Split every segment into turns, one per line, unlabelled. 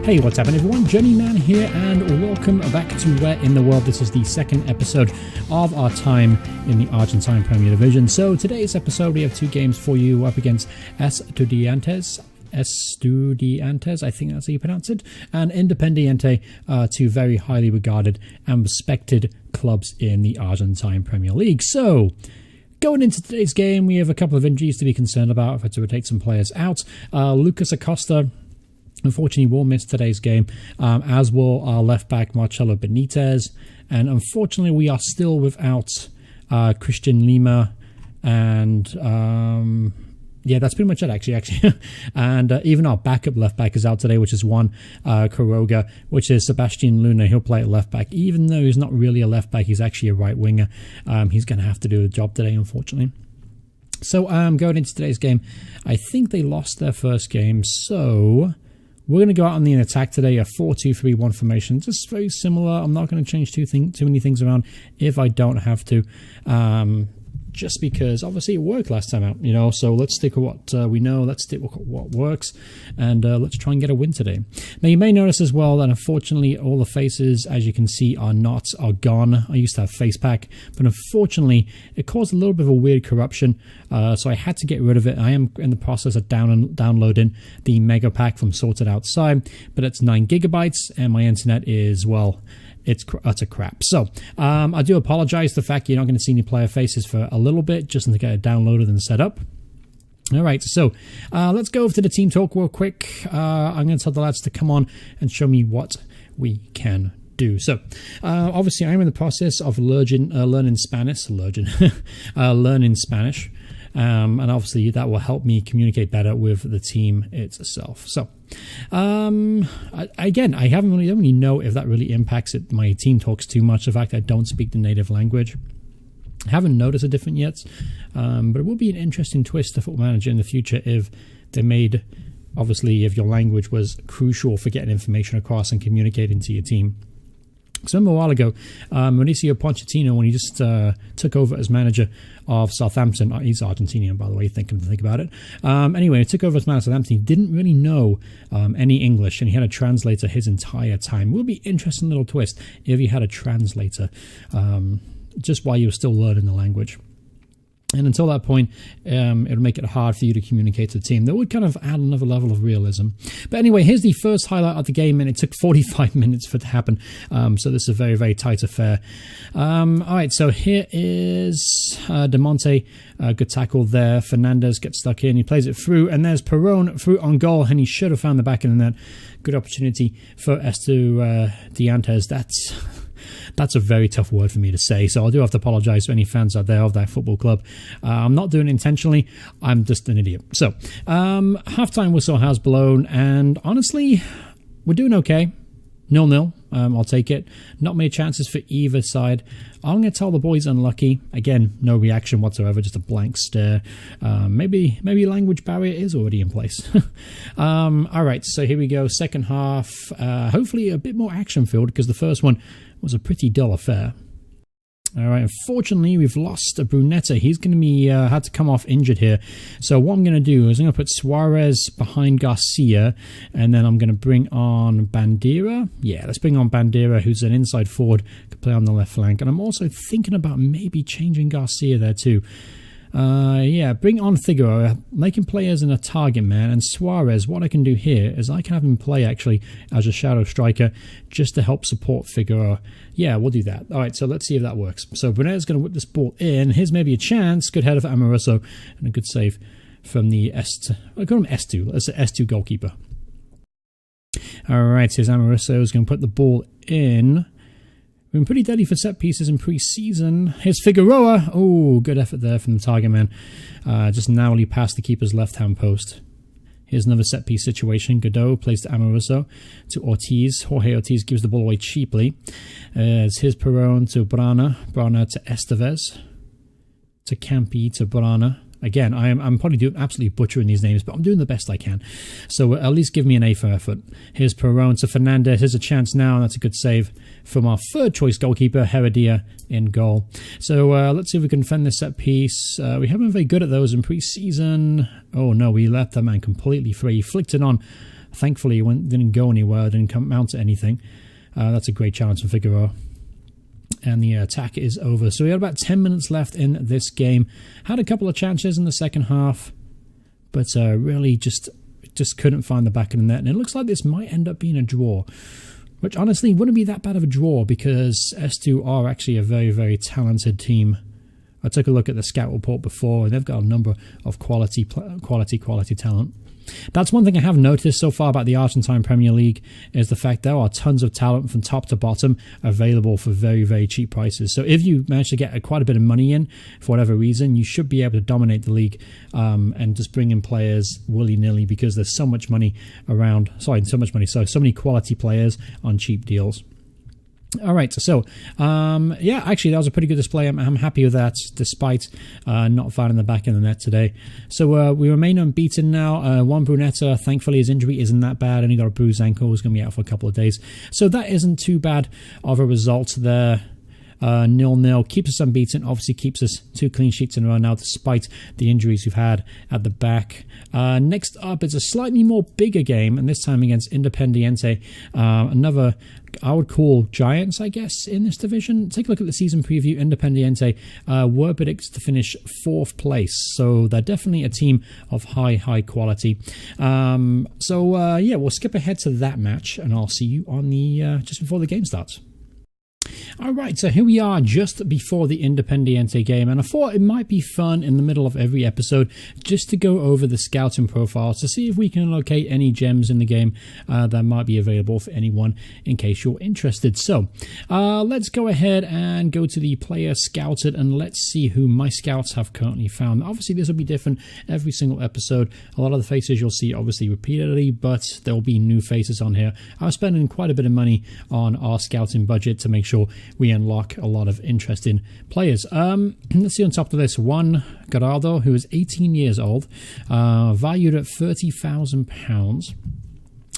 Hey, what's happening everyone? Journeyman here, and welcome back to Where in the World. This is the second episode of our time in the Argentine Primera Division. So today's episode, we have two games for you up against Estudiantes, I think that's how you pronounce it, and Independiente, two very highly regarded and respected clubs in the Argentine Premier League. So, going into today's game, we have a couple of injuries to be concerned about. I've had to rotate some players out. Lucas Acosta, unfortunately, will miss today's game, as will our left back Marcelo Benitez. And unfortunately, we are still without Christian Lima. And yeah, that's pretty much it, actually. And even our backup left back is out today, which is Juan Quiroga, which is Sebastian Luna. He'll play at left back, even though he's not really a left back. He's actually a right winger. He's going to have to do the job today, unfortunately. So going into today's game, I think they lost their first game. So we're going to go out on the attack today, a 4-2-3-1 formation. Just very similar. I'm not going to change too many things around if I don't have to. Just because obviously it worked last time out, so let's stick with what we know, let's stick with what works, and let's try and get a win today. Now, you may notice as well that unfortunately all the faces, as you can see, are gone. I used to have face pack, but unfortunately it caused a little bit of a weird corruption, so I had to get rid of it. I am in the process of downloading the mega pack from Sorted Outside, but it's 9 gigabytes, and my internet is, well, it's utter crap. So I do apologize for the fact you're not going to see any player faces for a little bit, just to get it downloaded and set up. All right, so let's go over to the team talk real quick. I'm going to tell the lads to come on and show me what we can do. So obviously I'm in the process of learning Spanish. And obviously that will help me communicate better with the team itself. So, again, I don't really know if that really impacts my team talks too much. The fact that I don't speak the native language. I haven't noticed a difference yet, but it will be an interesting twist to Football Manager in the future if they made, obviously, if your language was crucial for getting information across and communicating to your team. So remember a while ago, Mauricio Pochettino, when he just took over as manager of Southampton, he's Argentinian, by the way, think about it. Anyway, he took over as manager of Southampton. He didn't really know any English, and he had a translator his entire time. It would be an interesting little twist if he had a translator just while you were still learning the language. And until that point, it'll make it hard for you to communicate to the team. That would kind of add another level of realism. But anyway, here's the first highlight of the game, and it took 45 minutes for it to happen. So this is a very, very tight affair. All right, so here is De Monte. Good tackle there. Fernandez gets stuck in. He plays it through, and there's Perón through on goal, and he should have found the back of the net. Good opportunity for Estudiantes. That's a very tough word for me to say, so I do have to apologize to any fans out there of that football club. I'm not doing it intentionally. I'm just an idiot. So, halftime whistle has blown, and honestly, we're doing okay. 0-0. I'll take it. Not many chances for either side. I'm going to tell the boys unlucky. Again, no reaction whatsoever, just a blank stare. Maybe language barrier is already in place. All right, so here we go. Second half. Hopefully a bit more action-filled, because the first one was a pretty dull affair. All right, unfortunately, we've lost Brunetta. He's going to be had to come off injured here. So what I'm going to do is I'm going to put Suarez behind Garcia, and then I'm going to bring on Bandera. Yeah, let's bring on Bandera, who's an inside forward, could play on the left flank. And I'm also thinking about maybe changing Garcia there too. Yeah, bring on Figueroa, making players in a target man, and Suarez. What I can do here is I can have him play actually as a shadow striker just to help support Figueroa. Yeah, we'll do that. All right, so let's see if that works. So Brunetta's going to whip this ball in. Here's maybe a chance. Good header for Amoroso, and a good save from the Estu. I call him Estu. That's the Estu goalkeeper. All right, here's Amoroso. Is going to put the ball in. Been pretty deadly for set pieces in pre-season. Here's Figueroa. Oh, good effort there from the target man. Just narrowly past the keeper's left-hand post. Here's another set piece situation. Godot plays to Amoroso, to Ortiz. Jorge Ortiz gives the ball away cheaply. It's his Perón to Brana. Brana to Estevez. To Campi to Brana. Again, I'm probably absolutely butchering these names, but I'm doing the best I can. So at least give me an A for effort. Here's Perón to Fernandez. Here's a chance now, and that's a good save from our third choice goalkeeper, Heredia, in goal. So let's see if we can defend this set piece. We haven't been very good at those in pre-season. Oh no, we left that man completely free. He flicked it on Thankfully, it didn't go anywhere, didn't come out to anything. That's a great challenge from Figueroa. And the attack is over. So we had about 10 minutes left in this game. Had a couple of chances in the second half, but really just couldn't find the back of the net. And it looks like this might end up being a draw, which honestly wouldn't be that bad of a draw because Estu are actually a very, very talented team. I took a look at the scout report before, and they've got a number of quality talent. That's one thing I have noticed so far about the Argentine Premier League is the fact there are tons of talent from top to bottom available for very, very cheap prices. So if you manage to get quite a bit of money in for whatever reason, you should be able to dominate the league and just bring in players willy-nilly because there's so much money around. So many quality players on cheap deals. All right, so yeah, actually that was a pretty good display. I'm happy with that, despite not finding the back of the net today. So we remain unbeaten now. Juan Brunetta, thankfully his injury isn't that bad. Only got a bruised ankle. He's going to be out for a couple of days. So that isn't too bad of a result there. 0-0 keeps us unbeaten, obviously keeps us 2 clean sheets in a row now, despite the injuries we've had at the back. Next up is a slightly more bigger game, and this time against Independiente, another I would call giants, I guess, in this division. Take a look at the season preview. Independiente were predicted to finish 4th place, so they're definitely a team of high quality. Yeah, we'll skip ahead to that match, and I'll see you on the just before the game starts. Alright, so here we are just before the Independiente game, and I thought it might be fun in the middle of every episode just to go over the scouting profiles to see if we can locate any gems in the game that might be available for anyone in case you're interested. So let's go ahead and go to the player scouted and let's see who my scouts have currently found. Obviously this will be different every single episode. A lot of the faces you'll see obviously repeatedly, but there will be new faces on here. I was spending quite a bit of money on our scouting budget to make sure we unlock a lot of interesting players. Let's see on top of this, Juan Gerardo, who is 18 years old, valued at £30,000.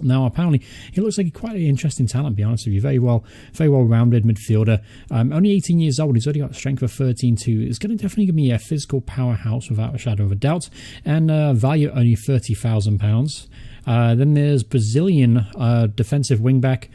Now, apparently, he looks like quite an interesting talent, to be honest with you. Very well-rounded midfielder. Only 18 years old. He's already got a strength of 13.2. It's going to definitely give me a physical powerhouse without a shadow of a doubt. And value only £30,000. Then there's Brazilian defensive wingback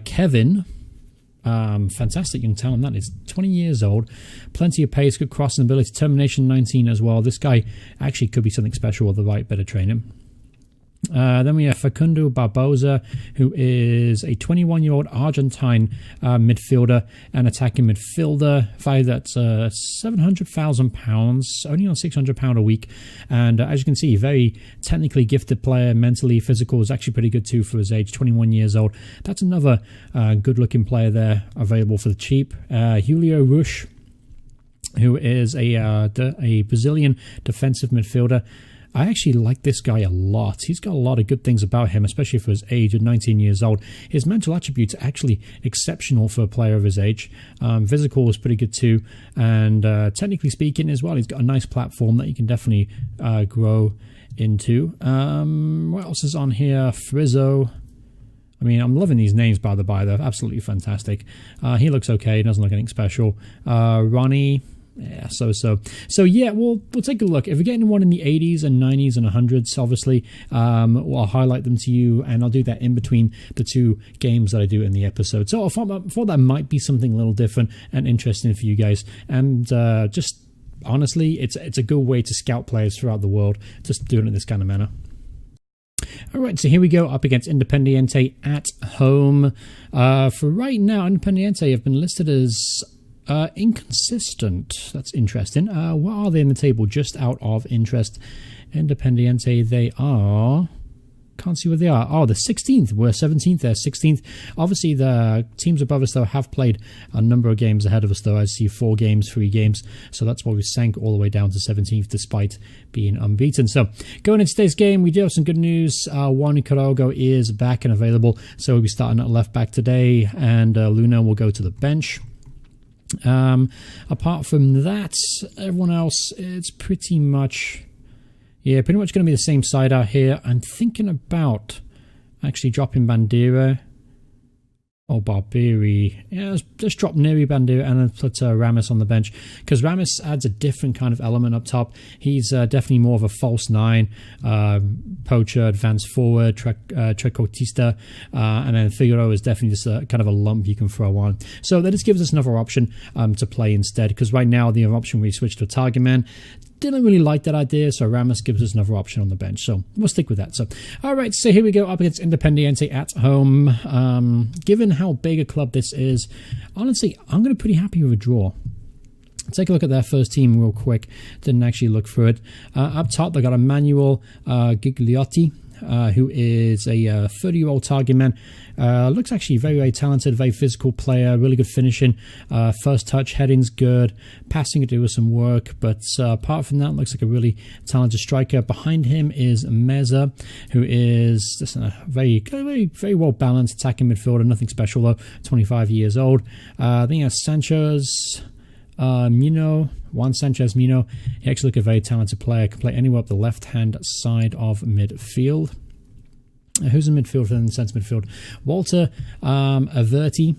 Kevin. Fantastic young talent. That is 20 years old, plenty of pace, good crossing ability, determination 19 as well. This guy actually could be something special with the right bit of training. Then we have Facundo Barbosa, who is a 21-year-old Argentine midfielder and attacking midfielder, valued at £700,000, only on £600 a week. And as you can see, very technically gifted player, mentally, physical, is actually pretty good too for his age, 21 years old. That's another good-looking player there available for the cheap. Julio Rush, who is a Brazilian defensive midfielder. I actually like this guy a lot. He's got a lot of good things about him, especially for his age at 19 years old. His mental attributes are actually exceptional for a player of his age. Physical is pretty good too. And technically speaking as well, he's got a nice platform that you can definitely grow into. What else is on here? Frizzo. I mean, I'm loving these names, by the by. They're absolutely fantastic. He looks okay. He doesn't look anything special. Ronnie. Yeah, so yeah, we'll take a look. If we get anyone in the 80s and 90s and 100s, obviously, I'll highlight them to you, and I'll do that in between the 2 games that I do in the episode. So I thought that might be something a little different and interesting for you guys, and just honestly, it's a good way to scout players throughout the world, just doing it in this kind of manner. Alright, so here we go up against Independiente at home. For right now, Independiente have been listed as inconsistent. That's interesting. What are they in the table? Just out of interest. Independiente, they are... Can't see where they are. Oh, the 16th. We're 17th there, 16th. Obviously, the teams above us, though, have played a number of games ahead of us, though. I see 4 games, 3 games. So that's why we sank all the way down to 17th, despite being unbeaten. So, going into today's game, we do have some good news. Juan Carago is back and available. So, we'll be starting at left back today, and Luna will go to the bench. Apart from that, everyone else, it's pretty much going to be the same side out here. I'm thinking about actually dropping Bandera or Barberi. Yeah, let's drop Neri Bandera and then put Ramos on the bench, because Ramos adds a different kind of element up top. He's definitely more of a false nine, poacher, advanced forward, trequartista, and then Figueroa is definitely just a kind of a lump you can throw on. So that just gives us another option to play instead, because right now the other option we switched to a target man. Didn't really like that idea, so Ramos gives us another option on the bench, so we'll stick with that. So, all right, so here we go up against Independiente at home. Given how big a club this is, honestly, I'm going to be pretty happy with a draw. Take a look at their first team real quick. Didn't actually look through it. Up top, they got Emmanuel Gigliotti, who is a 30-year-old target man. Looks actually very, very talented, very physical player, really good finishing. First touch, heading's good. Passing could do with some work, but apart from that, looks like a really talented striker. Behind him is Meza, who is just a very, very, very well balanced attacking midfielder. Nothing special though. 25 years old. Then you have Sanchez Juan Sanchez Mino. He actually looks a very talented player. Can play anywhere up the left-hand side of midfield. Who's in midfield for the centre midfield? Walter Averti.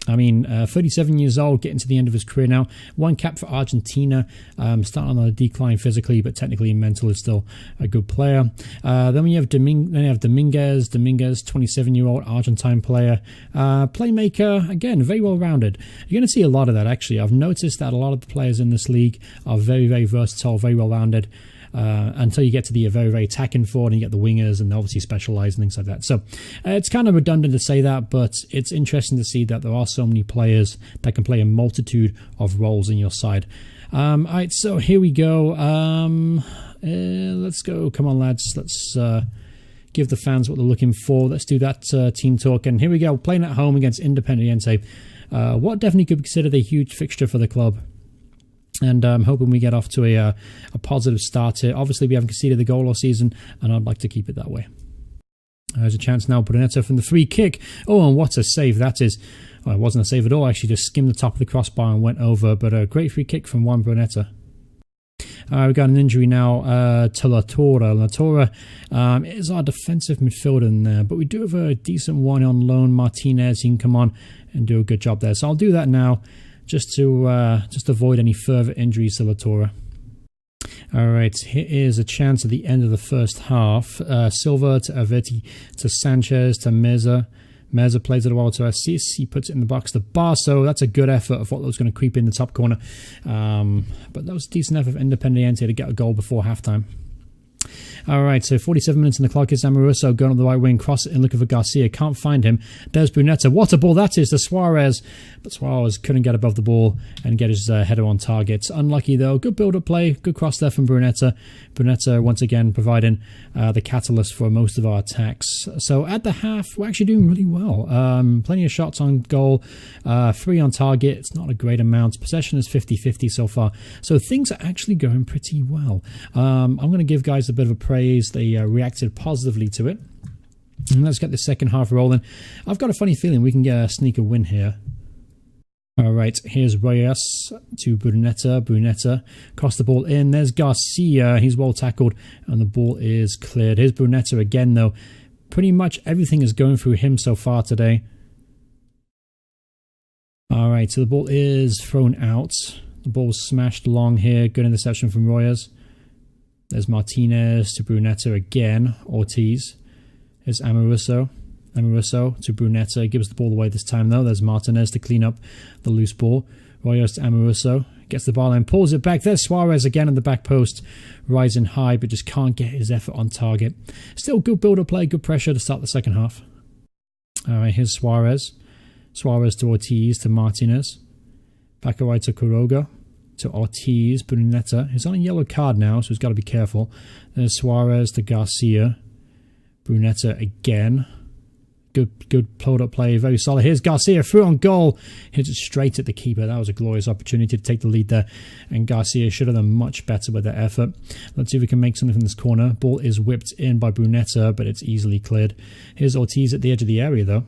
37 years old, getting to the end of his career now. One cap for Argentina, starting on a decline physically, but technically and mentally still a good player. Then we have Dominguez, 27-year-old Argentine player. Playmaker, again, very well-rounded. You're going to see a lot of that, actually. I've noticed that a lot of the players in this league are very, very versatile, very well-rounded. Until you get to the very, very attacking forward and you get the wingers and obviously specialised and things like that. So it's kind of redundant to say that, but it's interesting to see that there are so many players that can play a multitude of roles in your side. All right, so here we go. Let's go. Come on, lads. Let's give the fans what they're looking for. Let's do that team talk. And here we go, playing at home against Independiente. What definitely could be considered a huge fixture for the club. And I'm hoping we get off to a positive start here. Obviously, we haven't conceded the goal all season, and I'd like to keep it that way. There's a chance now, Brunetta from the free kick. Oh, and what a save that is. Well, it wasn't a save at all, actually, just skimmed the top of the crossbar and went over, but a great free kick from Juan Brunetta. We've got an injury now to Latorre. Latorre is our defensive midfielder in there, but we do have a decent one on loan. Martinez, he can come on and do a good job there. So I'll do that now, just to avoid any further injuries to Latorre. All right, here is a chance at the end of the first half. Silva to Averti to Sanchez to Meza. Meza plays it well to Assis. He puts it in the box to Barso. That's a good effort. I thought that was going to creep in the top corner. But that was a decent effort of Independiente to get a goal before halftime. All right, so 47 minutes in the clock is Amoruso going on the right wing, cross it and looking for Garcia. Can't find him. There's Brunetta. What a ball that is to Suarez. But Suarez couldn't get above the ball and get his header on target. Unlucky though. Good build-up play. Good cross there from Brunetta. Brunetta once again providing the catalyst for most of our attacks. So at the half, we're actually doing really well. Plenty of shots on goal. 3 on target. It's not a great amount. Possession is 50-50 so far. So things are actually going pretty well. I'm going to give guys a bit of a praise. They reacted positively to it. And let's get the second half rolling. I've got a funny feeling we can get a sneaker win here. All right, here's Reyes to Brunetta. Brunetta crossed the ball in. There's Garcia. He's well tackled and the ball is cleared. Here's Brunetta again though. Pretty much everything is going through him so far today. All right, so the ball is thrown out. The ball's smashed long here. Good interception from Reyes. There's Martinez to Brunetta again. Ortiz. There's Amoruso. Amoruso to Brunetta. Gives the ball away this time though. There's Martinez to clean up the loose ball. Reyes to Amoruso. Gets the ball and pulls it back. There's Suarez again in the back post. Rising high but just can't get his effort on target. Still good build-up play. Good pressure to start the second half. Alright, here's Suarez. Suarez to Ortiz to Martinez. Back away to Quiroga. To Ortiz, Brunetta. He's on a yellow card now, so he's got to be careful. There's Suarez to Garcia. Brunetta again. Good hold-up play, very solid. Here's Garcia through on goal. Hits it straight at the keeper. That was a glorious opportunity to take the lead there. And Garcia should have done much better with their effort. Let's see if we can make something from this corner. Ball is whipped in by Brunetta, but it's easily cleared. Here's Ortiz at the edge of the area, though.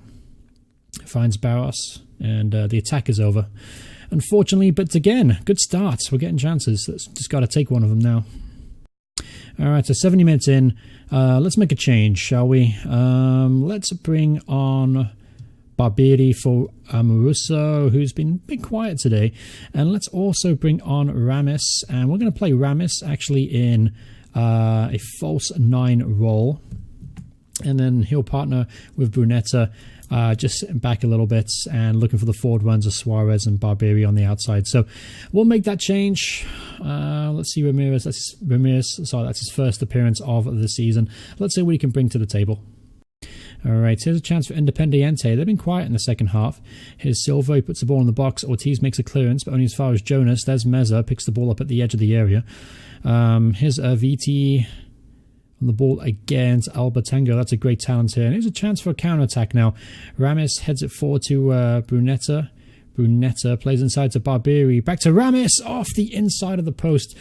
Finds Barros, and the attack is over. Unfortunately, but again, good start. We're getting chances. Let's just got to take one of them now. All right, so 70 minutes in. Let's make a change, shall we? Let's bring on Barbieri for Amoruso, who's been a bit quiet today. And let's also bring on Ramis. And we're going to play Ramis actually in a false 9 role. And then he'll partner with Brunetta, just sitting back a little bit and looking for the forward runs of Suarez and Barbieri on the outside. So we'll make that change. Let's see Ramirez. That's his first appearance of the season. Let's see what he can bring to the table. All right, here's a chance for Independiente. They've been quiet in the second half. Here's Silva. He puts the ball in the box. Ortiz makes a clearance, but only as far as Jonas. There's Meza. Picks the ball up at the edge of the area. Here's Viti on the ball again to Albertengo. That's a great talent here. And here's a chance for a counter-attack now. Ramis heads it forward to Brunetta. Brunetta plays inside to Barbieri. Back to Ramis. Off the inside of the post.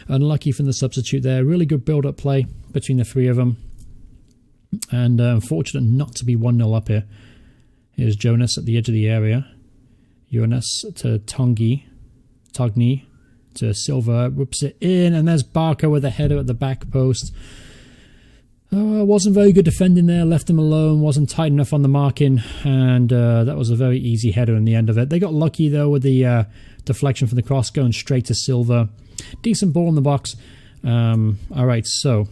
Unlucky from the substitute there. Really good build-up play between the three of them. And unfortunate not to be 1-0 up here. Here's Jonas at the edge of the area. Jonas to Togni to Silva. Whips it in. And there's Barker with a header at the back post. Wasn't very good defending there. Left him alone. Wasn't tight enough on the marking. And that was a very easy header in the end of it. They got lucky, though, with the deflection from the cross going straight to Silva. Decent ball in the box. All right, so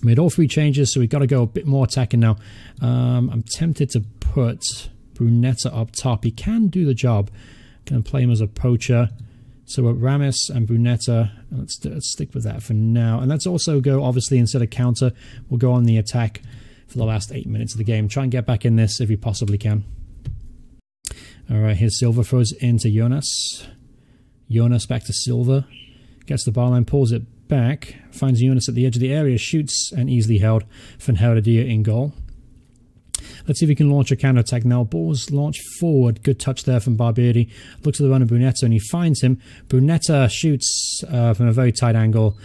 made all 3 changes, so we've got to go a bit more attacking now. I'm tempted to put Brunetta up top. He can do the job. Going to play him as a poacher. So Ramis and Brunetta, let's stick with that for now. And let's also go, obviously, instead of counter, we'll go on the attack for the last 8 minutes of the game. Try and get back in this if you possibly can. All right, here's Silva, throws into Jonas. Jonas back to Silva. Gets the bar line, pulls it back, finds Jonas at the edge of the area, shoots, and easily held. Van Herdia in goal. Let's see if we can launch a counter-attack now. Ball's launched forward. Good touch there from Barbieri. Looks at the run of Brunetta, and he finds him. Brunetta shoots from a very tight angle.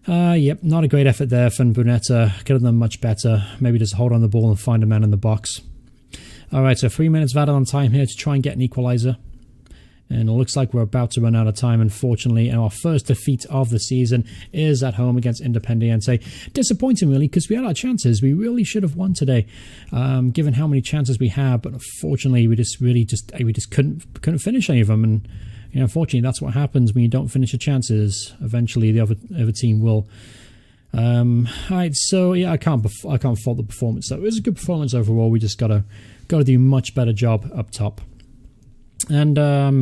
Yep, not a great effort there from Brunetta. Could have done much better. Maybe just hold on the ball and find a man in the box. All right, so 3 minutes of added on time here to try and get an equalizer. And it looks like we're about to run out of time, unfortunately. And our first defeat of the season is at home against Independiente. Disappointing, really, because we had our chances. We really should have won today, given how many chances we had. But unfortunately, we just couldn't finish any of them. And unfortunately, that's what happens when you don't finish your chances. Eventually, the other team will. All right, so yeah, I can't fault the performance. So it was a good performance overall. We just gotta do a much better job up top. And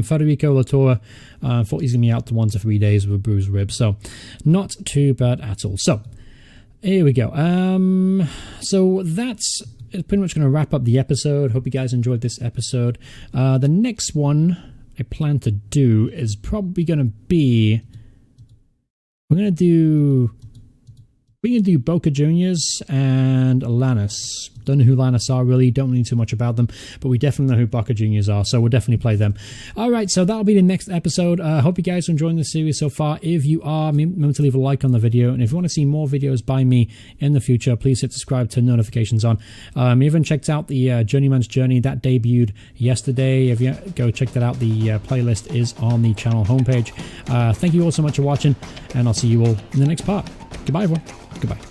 Federico Latorre thought he's going to be out to 1 to 3 days with a bruised rib. So not too bad at all. So here we go. So that's pretty much going to wrap up the episode. Hope you guys enjoyed this episode. The next one I plan to do is probably going to be... We're going to do Boca Juniors and Lanús. Don't know who Lanús are, really. Don't know too much about them. But we definitely know who Boca Juniors are, so we'll definitely play them. All right, so that'll be the next episode. Hope you guys are enjoying the series so far. If you are, remember to leave a like on the video. And if you want to see more videos by me in the future, please hit subscribe, turn notifications on. You even checked out the Journeyman's Journey. That debuted yesterday. If you go check that out, the playlist is on the channel homepage. Thank you all so much for watching, and I'll see you all in the next part. Goodbye, everyone. Goodbye.